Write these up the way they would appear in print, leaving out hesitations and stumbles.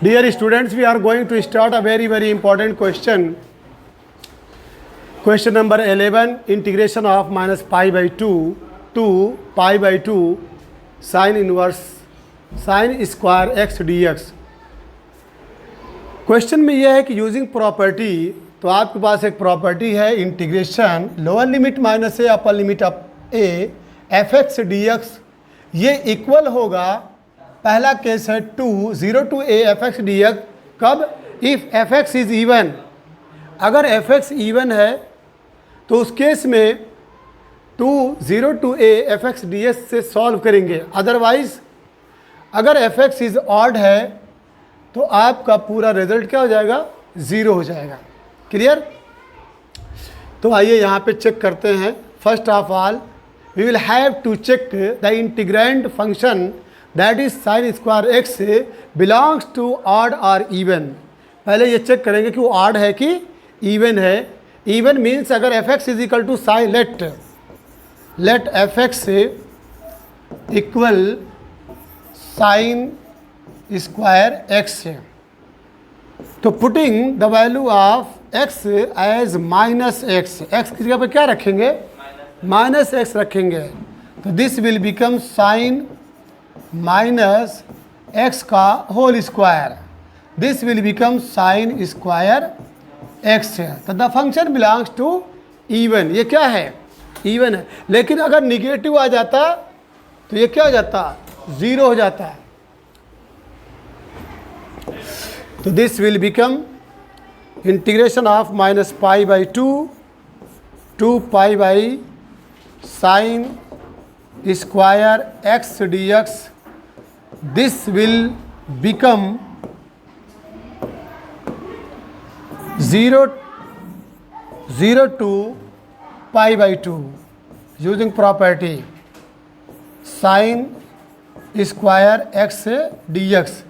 Dear students, we are going to start a very important question. Question number 11, integration of minus pi by 2 to pi by 2 sin inverse sin square x dx. Question में यह है कि using property, तो आपके पास एक property है integration lower limit minus a upper limit of a f x d x, ये equal होगा, पहला केस है 0 to a f x d x, कब? If f x is even, अगर एफ एक्स इवन है तो उस केस में 0 to a f x d x से सॉल्व करेंगे, अदरवाइज अगर एफ एक्स इज़ ऑड है तो आपका पूरा रिजल्ट क्या हो जाएगा? 0 हो जाएगा। क्लियर? तो आइए यहाँ पे चेक करते हैं। First of all we will have to check the integrand function that is sine square x belongs to odd और इवन। पहले ये चेक करेंगे कि वो ऑड है कि इवन है। इवन मीन्स अगर f x is equal to sine let f x equal sine square x है, तो putting the value of x as minus x, x की जगह पर क्या रखेंगे? माइनस एक्स रखेंगे, तो this will become sine minus x का whole square, this will become sine square x है। तो the function belongs to even, ये क्या है? इवन है। लेकिन अगर निगेटिव आ जाता तो ये क्या हो जाता? 0 हो जाता है। तो this will become integration of minus pi by 2 pi by sine square x d x, this will become 0 to pi by 2 using property sign square x d x.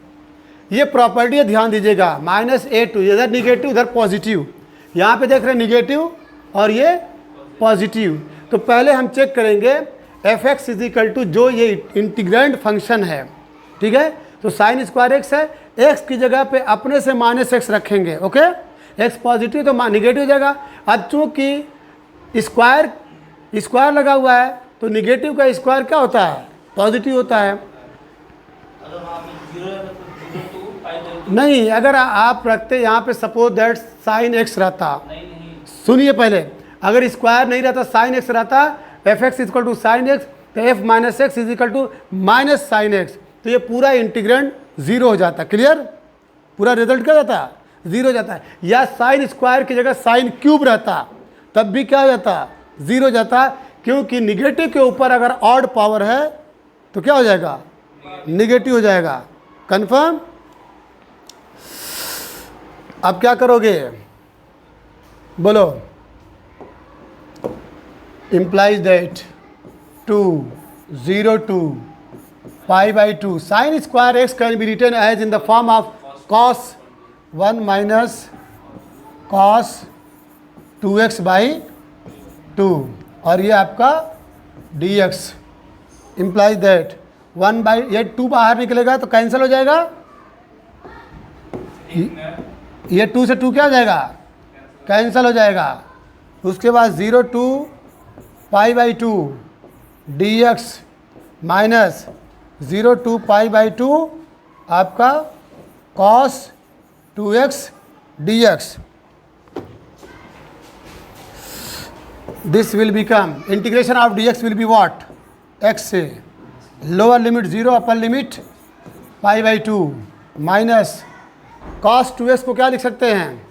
ये प्रॉपर्टी है, ध्यान दीजिएगा, -a2, इधर निगेटिव उधर positive, यहाँ पे देख रहे हैं निगेटिव और ये पॉजिटिव। तो पहले हम चेक करेंगे f x is equal to जो ये इंटीग्रैंड फंक्शन है, ठीक है, तो साइन स्क्वायर एक्स है, एक्स की जगह पे अपने से माइनस एक्स रखेंगे, ओके, एक्स पॉजिटिव तो निगेटिव हो जाएगा। अब चूँकि स्क्वायर लगा हुआ है तो निगेटिव का स्क्वायर क्या होता है? पॉजिटिव होता है। नहीं, अगर आप रखते यहाँ पे सपोज दैट साइन एक्स रहता, सुनिए पहले, अगर स्क्वायर नहीं रहता साइन एक्स रहता, f x equal to sine x, तो f minus x is equal to minus sine x, तो ये पूरा इंटीग्रेंड 0 हो जाता। क्लियर? पूरा रिजल्ट क्या जाता? 0 हो जाता है। या साइन स्क्वायर की जगह साइन क्यूब रहता तब भी क्या हो जाता? 0 हो जाता, क्योंकि निगेटिव के ऊपर अगर ऑड पावर है तो क्या हो जाएगा? निगेटिव हो जाएगा। कंफर्म? अब क्या करोगे? बोलो। implies that 0 to pi by 2 sin square x can be written as in the form of cos 1 minus cos 2x by 2, और ये आपका dx implies that 1 by, ये 2 बाहर निकलेगा तो कैंसिल हो जाएगा, ये 2 से 2 क्या हो जाएगा? कैंसिल हो जाएगा। उसके बाद 0 to pi by 2 D x minus 0 to pi by 2 आपका cos 2x dx, this will become integration of dx will be what? x से lower limit 0 upper limit pi by 2 minus cos 2x को क्या लिख सकते हैं?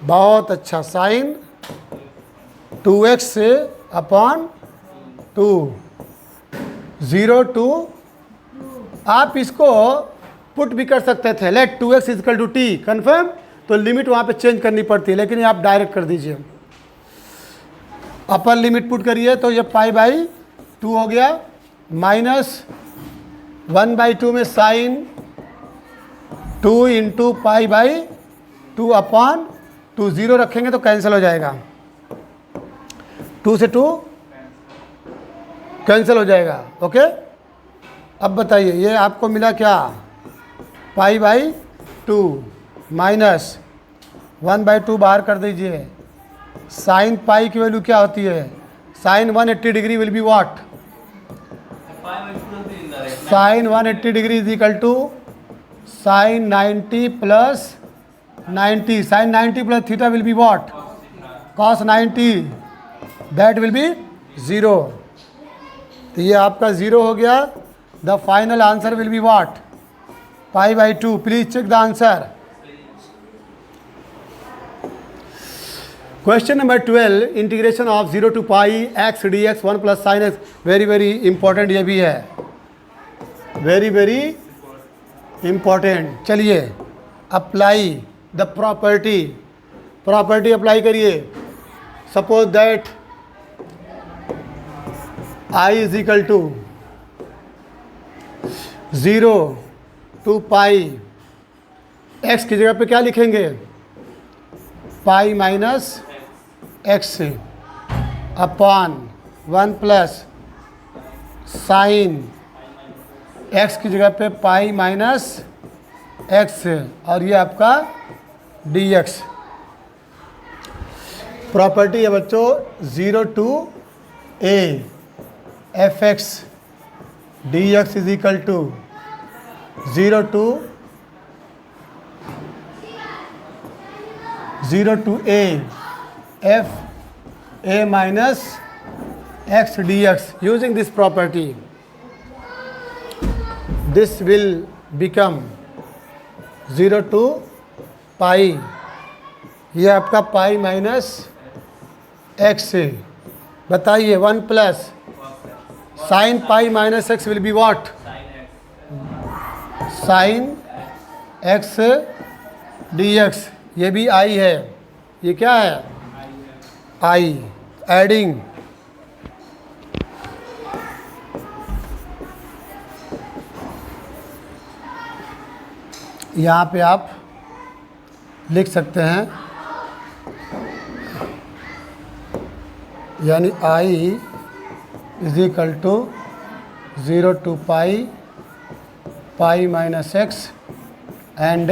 बहुत अच्छा, sign 2x से अपॉन 2, 0 to, आप इसको पुट भी कर सकते थे, let 2x is equal to t, confirm, तो लिमिट वहाँ पे चेंज करनी पड़ती है, लेकिन आप डायरेक्ट कर दीजिए, अपर लिमिट पुट करिए तो ये पाई बाई 2 हो गया, माइनस 1 बाई 2 में sine 2 into pi by 2 upon 2, 0 रखेंगे तो कैंसिल हो जाएगा, 2 से 2 कैंसिल हो जाएगा, ओके। अब बताइए ये आपको मिला क्या, पाई बाई 2 माइनस 1/2 बाहर कर दीजिए। साइन पाई की वैल्यू क्या होती है, sine 180 degree will be what, sine 180 degree is equal to sine 90 plus 90, sine 90 plus theta will be what, cos 90, that will be 0। तो ये आपका 0 हो गया। The final answer will be what, pi by 2। Please check the answer. Question number 12, integration of 0 to pi x d x 1 plus sine x, very very important ये भी है, very very important. चलिए apply the property, property apply करिए। Suppose that I is equal to 0 to pi, x की जगह पे क्या लिखेंगे, pi minus x upon 1 plus sine x की जगह पे पाई माइनस एक्स, और ये आपका डी एक्स। प्रॉपर्टी है बच्चों 0 to a f x d x is equal to 0 to a f a minus x d x. Using this property this will become 0 to pi, ये आपका पाई माइनस एक्स है। बताइए 1 plus sine pi minus x will be what, sine x d x, ये भी आई है, ये क्या है आई। एडिंग यहाँ पे आप लिख सकते हैं, यानी I is equal to 0 to pi pi minus x and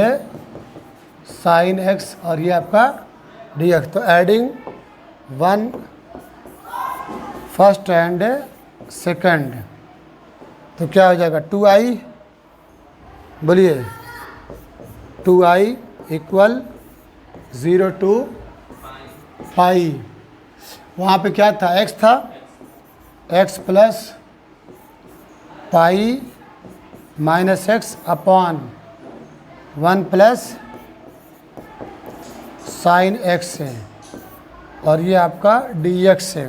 sine x, और ये आपका डी एक्स। तो एडिंग 1 फर्स्ट एंड सेकंड, तो क्या हो जाएगा 2i, बोलिए 2i इक्वल 0 टू पाई। वहाँ पे क्या था, x था, x plus pi minus x upon 1 plus sine x है, और ये आपका डी एक्स है।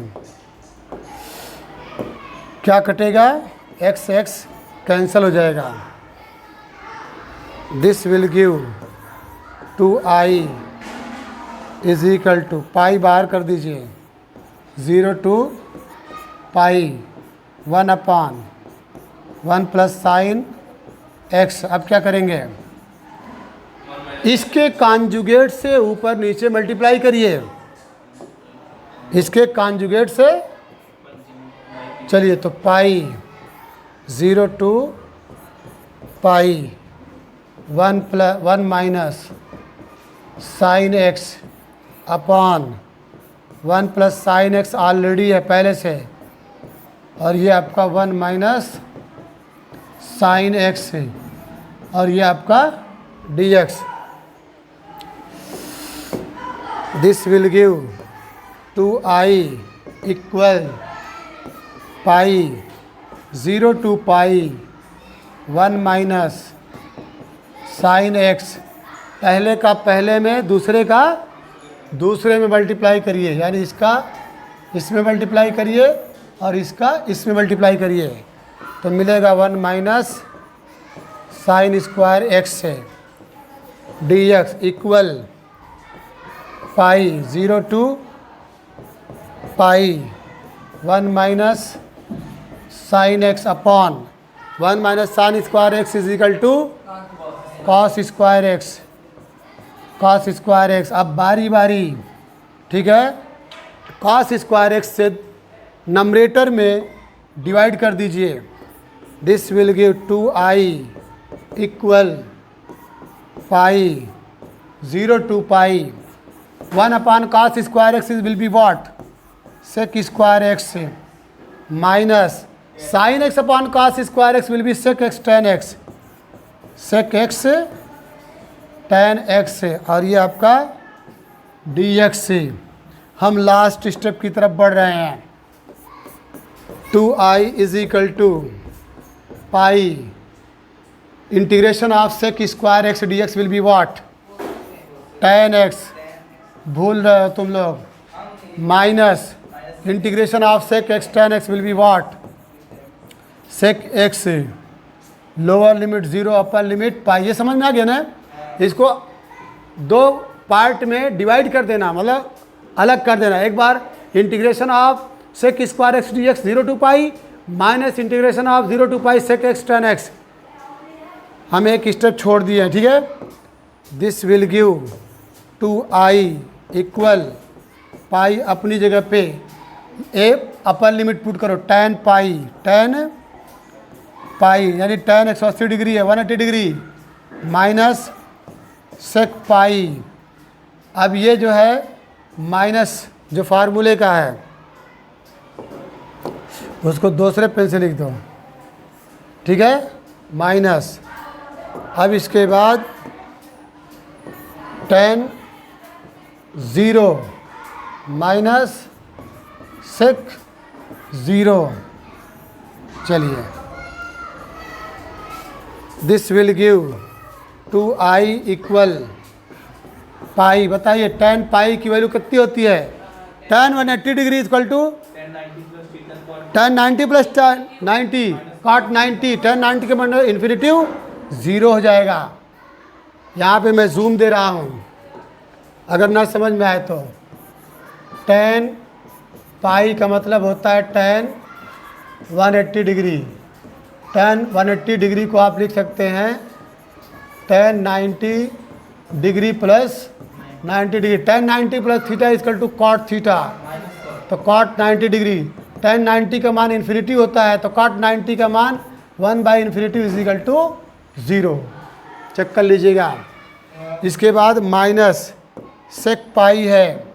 क्या कटेगा, x x कैंसिल हो जाएगा। This will give 2i is equal to, pi बाहर कर दीजिए, 0 to pi 1 upon 1 plus sine x. अब क्या करेंगे, इसके कॉन्जुगेट से ऊपर नीचे मल्टीप्लाई करिए, इसके कॉन्जुगेट से। चलिए तो pi 0 to pi 1 minus sine x upon 1 plus sine x already है पहले से, और ये आपका 1 माइनस साइन एक्स है, और ये आपका d x. This will give 2i equal pi 0 to pi 1 minus sine x, पहले का पहले में दूसरे का दूसरे में मल्टीप्लाई करिए, यानी इसका इसमें मल्टीप्लाई करिए और इसका इसमें मल्टीप्लाई करिए, तो मिलेगा 1 माइनस साइन स्क्वायर एक्स है d x equal pi 0 to pi 1 minus sine x upon 1 minus sine square x is equal to cos square x, cos square x. अब बारी बारी, ठीक है, कॉस स्क्वायर एक्स से नमरेटर में divide कर दीजिए, this will give 2i equal pi 0 to pi 1 upon cos square x will be what sec square x minus sine x upon cos square x will B sec x tan x sec x tan x और ये आपका dx से हम last step की तरफ बढ़ रहे हैं। 2i is equal to pi integration of sec square x dx will be what tan x भूल रहे हो तुम लोग minus integration of sec x tan x will be what sec x lower limit 0 upper limit pi. ये समझ में आ गया ना? इसको दो पार्ट में डिवाइड कर देना, मतलब अलग कर देना। एक बार integration of sec square x dx 0 to pi minus integration of 0 to pi sec x tan x। हम एक स्टेप छोड़ दिए हैं, ठीक है। This will give 2i equal पाई अपनी जगह पे ए अपर लिमिट पुट करो tan पाई यानी tan 180 डिग्री है 180 डिग्री माइनस sec पाई। अब ये जो है माइनस जो फार्मूले का है उसको दूसरे पेन से लिख दो, ठीक है, माइनस। अब इसके बाद tan 0 माइनस sec 0। चलिए this will give 2i equal पाई। बताइए tan पाई की वैल्यू कितनी होती है? tan 180 degree equal to tan 90 plus tan 90 cot 90 tan 90 के मतलब इन्फिनिटिव 0 हो जाएगा। यहाँ पे मैं जूम दे रहा हूँ अगर ना समझ में आए तो। tan पाई का मतलब होता है tan 180 डिग्री। tan 180 डिग्री को आप लिख सकते हैं tan 90 degree plus 90 degree. tan 90 plus theta equal to cot theta, तो cot 90 डिग्री। tan 90 का मान इन्फिनिटी होता है तो cot 90 का मान 1/इन्फिनिटी इज इक्वल टू 0। चेक कर लीजिएगा। इसके बाद माइनस sec पाई है,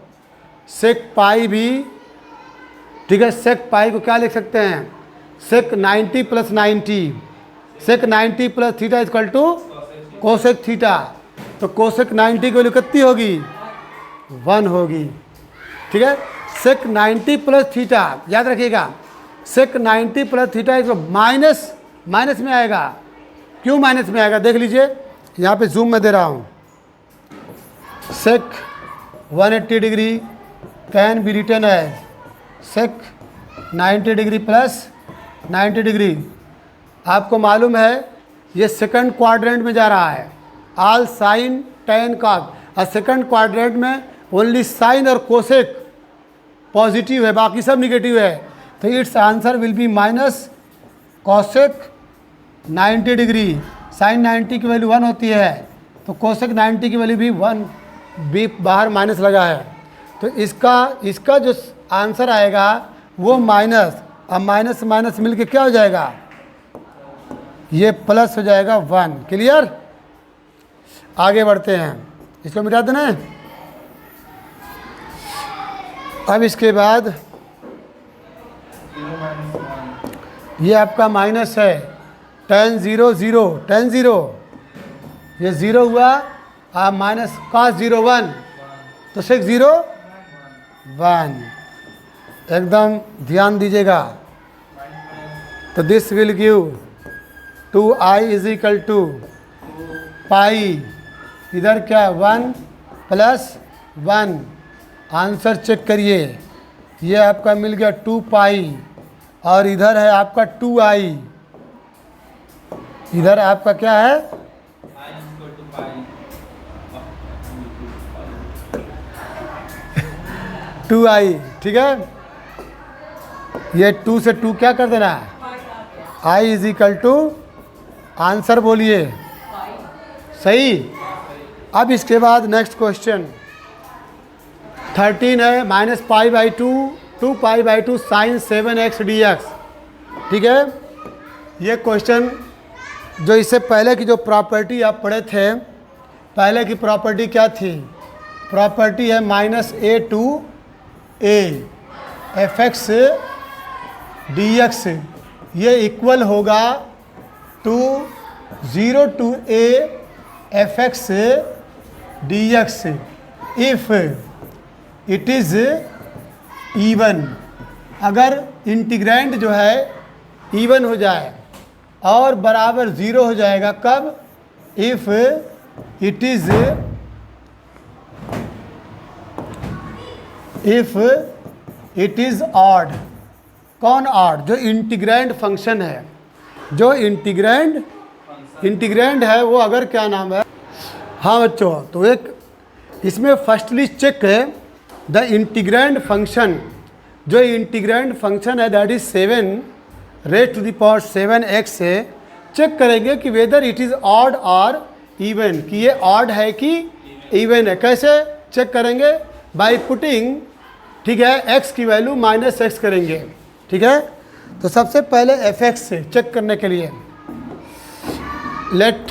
sec पाई भी, ठीक है। sec पाई को क्या लिख सकते हैं? sec 90 plus 90 sec 90 plus theta equal to cosec theta, तो कोसेक 90 की वैल्यू कितनी होगी? 1 होगी, ठीक है। sec 90 प्लस थीटा याद रखिएगा, sec 90 प्लस थीटा इसको माइनस में आएगा। क्यों माइनस में आएगा देख लीजिए, यहाँ पे जूम में दे रहा हूँ। sec 180 degree can be written as sec 90 degree plus 90 degree. आपको मालूम है ये सेकंड क्वाड्रेंट में जा रहा है। ऑल साइन tan cos और सेकंड क्वाड्रेंट में ओनली साइन और कोसेक पॉजिटिव है, बाकी सब निगेटिव है। तो it's answer will be minus cosec 90 degree. Sine 90 की वैल्यू 1 होती है तो कोसेक 90 की वैल्यू भी 1 भी बाहर माइनस लगा है, तो इसका जो आंसर आएगा वो माइनस। अब माइनस माइनस मिलके क्या हो जाएगा? ये प्लस हो जाएगा 1। क्लियर? आगे बढ़ते हैं, इसको मिटा देना है। अब इसके बाद ये आपका माइनस है tan 0 0 tan 0 ये 0 हुआ, आप माइनस cos 0 1 तो sec 0 1। एकदम ध्यान दीजिएगा। तो this will give 2i is equal to pi, इधर क्या 1 प्लस 1। आंसर चेक करिए, ये आपका मिल गया 2 पाई और इधर है आपका 2i। इधर आपका क्या है? 2i, ठीक है। ये 2 से 2 क्या कर देना है? i is equal to, answer बोलिए सही। अब इसके बाद नेक्स्ट क्वेश्चन 13 है minus pi by 2 2 pi by 2 sine 7x dx, ठीक है। ये क्वेश्चन जो इससे पहले की जो प्रॉपर्टी आप पढ़े थे, पहले की प्रॉपर्टी क्या थी? प्रॉपर्टी है -a to a fx dx, ये इक्वल होगा to 0 to a fx dx if it is even. अगर इंटीग्रैंड जो है इवन हो जाए और बराबर 0 हो जाएगा, कब? If it is odd. कौन ऑड? जो इंटीग्रैंड फंक्शन है, जो इंटीग्रैंड है वो अगर क्या नाम है, हाँ बच्चों, तो एक इसमें फर्स्टली चेक है द इंटीग्रैंड फंक्शन। जो इंटीग्रैंड फंक्शन है दैट इज 7 से चेक करेंगे कि वेदर इट इज़ ऑड और इवन, कि ये ऑड है कि इवन है। कैसे चेक करेंगे? बाय पुटिंग, ठीक है, x की वैल्यू -x करेंगे, ठीक है। तो सबसे पहले fx से चेक करने के लिए let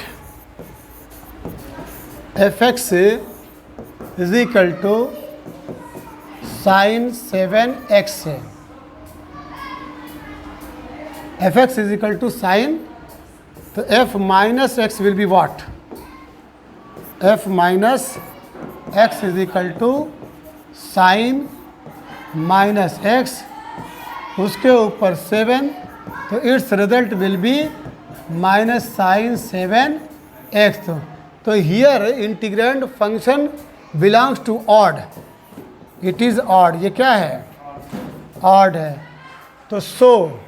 fx is equal to sin 7x से, fx is equal to sine, तो f minus x will be what? f minus x is equal to sine minus x, उसके ऊपर 7, तो its result will be minus sine 7x। तो here integrand function belongs to odd, it is odd. ये क्या है? Odd है। तो सो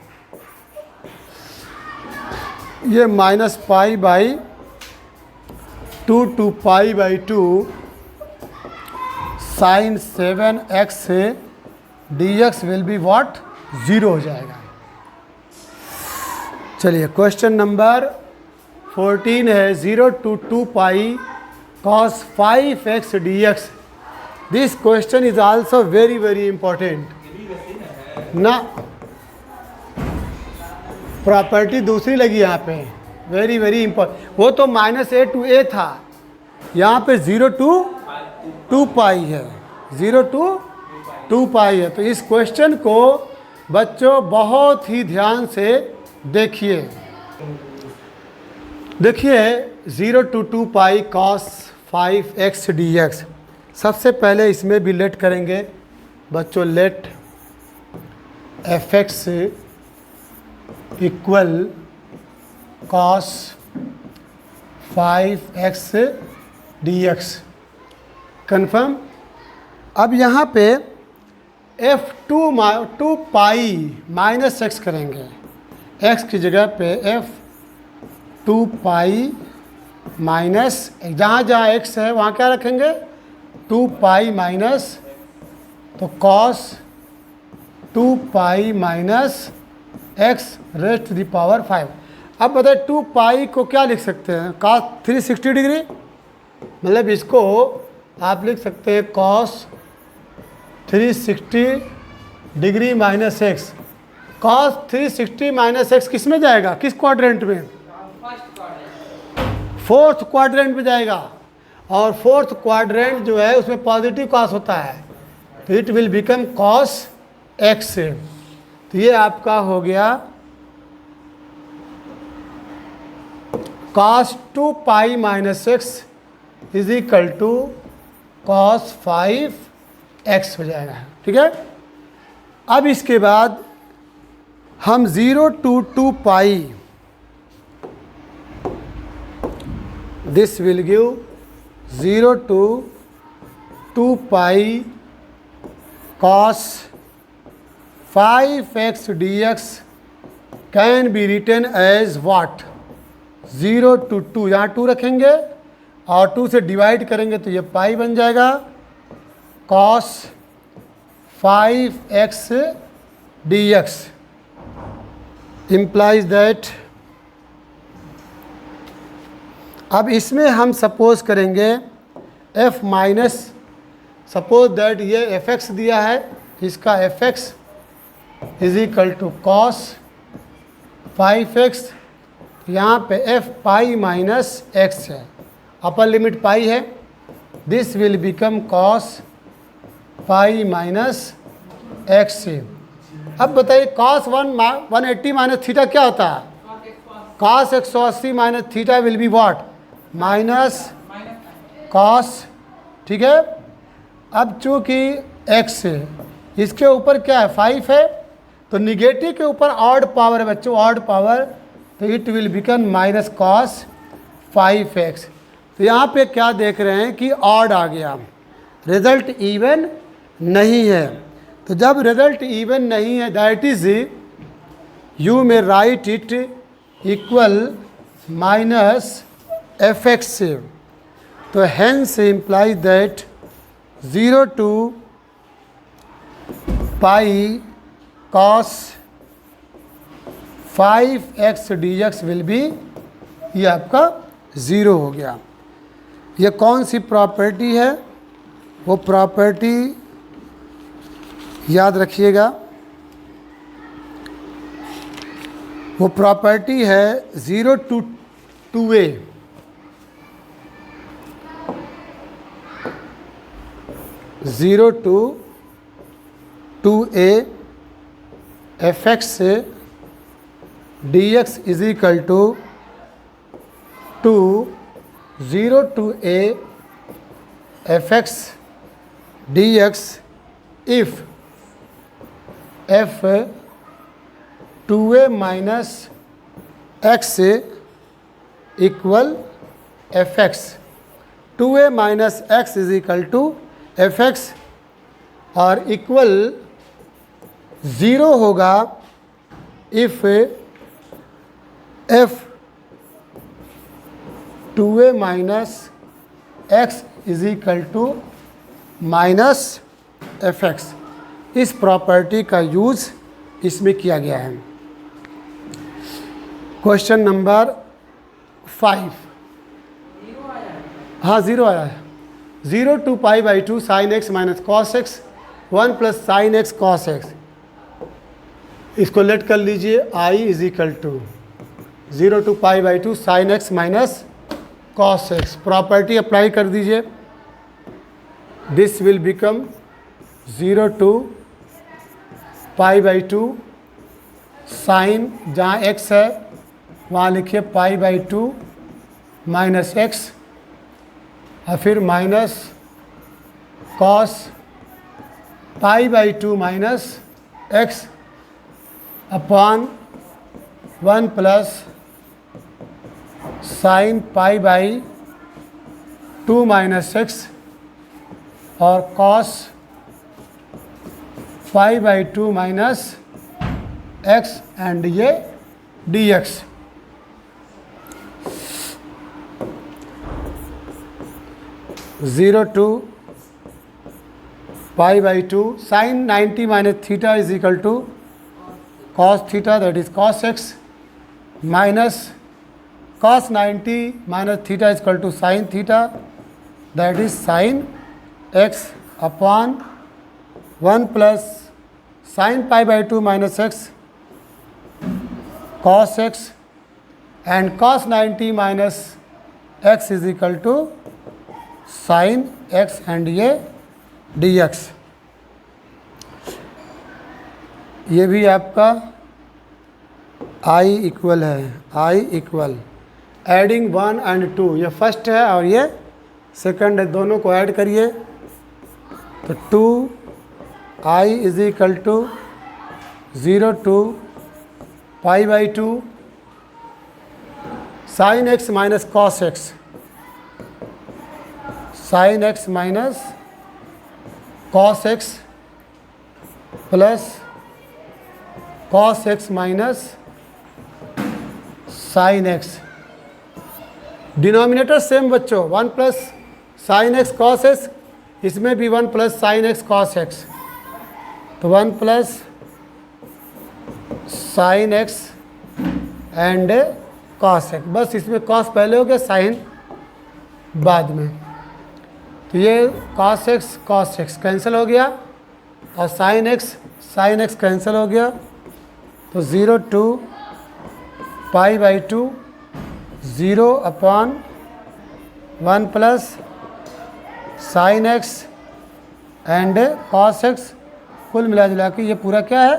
ये -π/2 to π/2 साइन 7x से dx विल बी व्हाट? 0 हो जाएगा। चलिए क्वेश्चन नंबर 14 है 0 to 2π cos 5x dx। This question is also very very important ना। प्रॉपर्टी दूसरी लगी यहाँ पे, वेरी वेरी इंपॉर्टेंट। वो तो -a to a था, यहाँ पे 0 to 2π है, 0 to 2π है। तो इस क्वेश्चन को बच्चों बहुत ही ध्यान से देखिए। 0 to 2π cos 5x dx। सबसे पहले इसमें भी लेट करेंगे बच्चों, let fx equal cos 5x dx, confirm. अब यहाँ पे f2π -x करेंगे, x की जगह पे f2π माइनस, जहाँ जहाँ x है वहाँ क्या रखेंगे? 2π माइनस, तो cos 2π minus x raise to the power 5। अब बताए 2π को क्या लिख सकते हैं? cos 360 डिग्री, मतलब इसको आप लिख सकते हैं cos 360 degree minus x. cos 360 minus x किस में जाएगा? किस क्वाड्रेंट में? फोर्थ क्वाड्रेंट में जाएगा। और फोर्थ क्वाड्रेंट जो है उसमें पॉजिटिव cos होता है, तो it will become cos x। तो ये आपका हो गया cos 2π minus x is equal to cos 5x हो जाएगा, ठीक है। अब इसके बाद हम 0 to 2π, this will give 0 to 2π cos 5x dx can be written as what? 0 to 2, यहाँ 2 रखेंगे और 2 से डिवाइड करेंगे तो ये पाई बन जाएगा cos 5x dx implies that। अब इसमें हम सपोज करेंगे f माइनस, सपोज दैट ये fx दिया है, इसका fx is equal to cos 5x, यहाँ पे f पाई माइनस x है, अपर लिमिट पाई है, this will become cos pi minus x से। अब बताइए cos 180 माइनस थीटा क्या होता है? cos 180 minus theta will be what? Minus cos, ठीक है। अब चूँकि x है, इसके ऊपर क्या है? 5 है, तो निगेटिव के ऊपर ऑड पावर है बच्चों, ऑड पावर, तो it will become minus cos 5x। तो यहाँ पे क्या देख रहे हैं कि ऑड आ गया, रिजल्ट इवन नहीं है। तो जब रिजल्ट इवन नहीं है, दैट इज यू में right it equal minus fx से। तो hence implies that 0 to pi cos 5x dx will B, ये आपका 0 हो गया। ये कौन सी प्रॉपर्टी है? वो प्रॉपर्टी याद रखिएगा, वो प्रॉपर्टी है 0 to 2a, zero to 2a fx से dx is equal to 0 to a fx dx if f 2a minus x से equal fx, 2a minus x is equal to fx, और equal 0 होगा if f 2a minus x is equal to minus fx। इस property का use इसमें किया गया है। Question number 5, हाँ 0 आया है। 0 to pi by 2 sine x minus cos x, 1 plus sine x cos x, इसको लेट कर लीजिए, i is equal to 0 to pi by 2 sine x minus cos x. Property apply कर दीजिए, this will become 0 to pi by 2 sine, जहाँ x है वहाँ लिखिए पाई by 2 minus x, और फिर minus cos pi by 2 minus x upon 1 plus sine pi by 2 minus x और cos pi by 2 minus x and ये dx। Zero to pi by 2 sine 90 minus theta is equal to cos theta, that is cos x, minus cos 90 minus theta is equal to sine theta, that is sine x upon 1 plus sine pi by 2 minus x cos x and cos 90 minus x is equal to sine x and ये dx। ये भी आपका i equal है, i equal adding 1 and 2, ये first है और ये second है, दोनों को ऐड करिए तो 2i is equal to 0 to pi by 2 sine x minus cos x, sine x minus cos x plus cos x minus sine x. Denominator same बच्चों, 1 plus sine x cos x, इसमें भी 1 plus sine x cos x, तो 1 plus sine x and cos x, बस इसमें cos पहले हो गया, sign बाद में। तो ये cos x कैंसिल हो गया और sin x कैंसिल हो गया, तो 0 to π/2 0/1 plus sin x and cos x, कुल मिला जुला के ये पूरा क्या है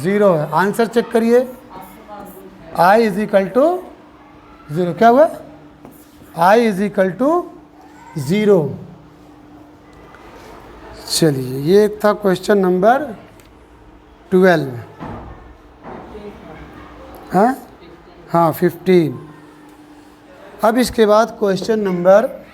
0 है। आंसर चेक करिए, i इज इक्वल टू 0। क्या हुआ? i is equal to 0। चलिए, ये था क्वेश्चन नंबर 12। हाँ 15। अब इसके बाद क्वेश्चन नंबर